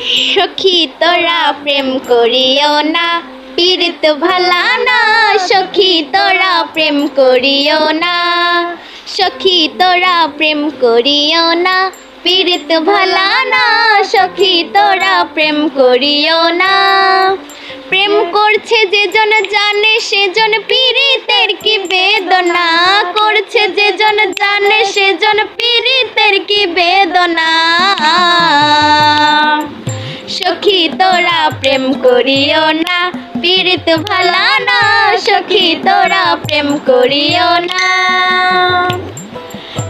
সখী তোরা প্রেম করিও না, পীড়িত ভালা না। সখী তোরা প্রেম করিও না, সখী তোরা প্রেম করিও না, পীড়িত ভালা না। সখী তোরা প্রেম করিও না। প্রেম করছে যেজন জানে সেজন পীড়িতের কি বেদনা, করছে যেজন জানে সেজন পীড়িতের কি বেদনা। সখী তোরা প্রেম করিও না, পীড়িত ভালা না। সখী তোরা প্রেম করিও না।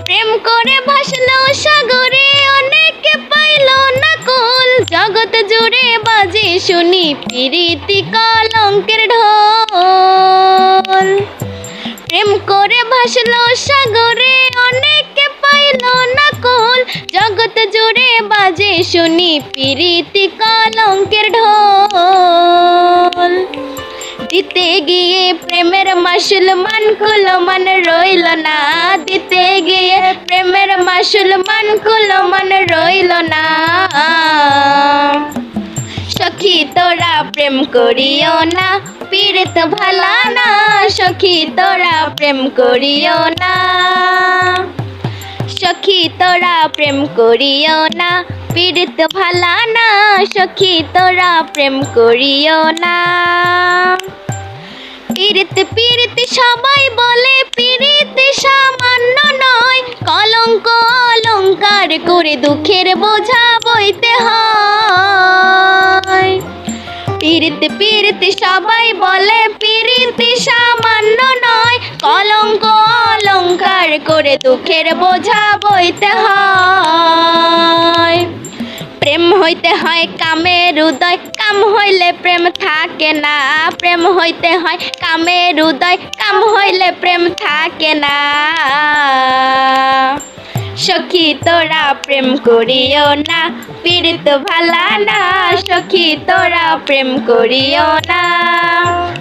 প্রেম করে ভাসলো সাগরে, অনেকে পাইল না কুল। জগৎ জুড়ে বাজে শুনি পীড়িতি কলঙ্কের ঢোল। প্রেম করে ভাসলো সাগরে, অনেকে পাইল না কুল। জগৎ জুড়ে বাজে শুনি পীড়িতি কলঙ্কের ঢোল। দিতে গিয়ে প্রেমের মাসুল মান কুল মান রইল না, দিতে গিয়ে প্রেমের মাসুল মান কুল মান রইল না। সখী তোরা প্রেম করিও না, পীড়িত ভালা না। সখী তোরা প্রেম করিও না, সখী তোরা প্রেম করিও না, পীড়িত ভালা না। সখী তোরা প্রেম করিও না। পীড়িত পীড়িত সবাই বলে, পীড়িত সামান্য নয়। কলঙ্ক অলঙ্কার করে দুঃখের বোঝা বইতে হয়। পীড়িত পীড়িত সবাই বলে, পীড়িত সামান্য নয়। কলঙ্ক অলঙ্কার করে দুঃখের বোঝা বইতে হয়। প্রেম হইতে হয় কামের উদয়, কাম হইলে প্রেম থাকে না। প্রেম হইতে হয় কামের উদয়, কাম হইলে প্রেম থাকে না। সখী তোরা প্রেম করিও না, পীড়িত ভালা না। সখী তোরা প্রেম করিও না,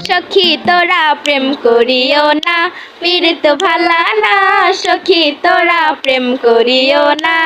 সখী তোরা প্রেম করিও না, পীড়িত ভালা না। সখী তোরা প্রেম করিও না।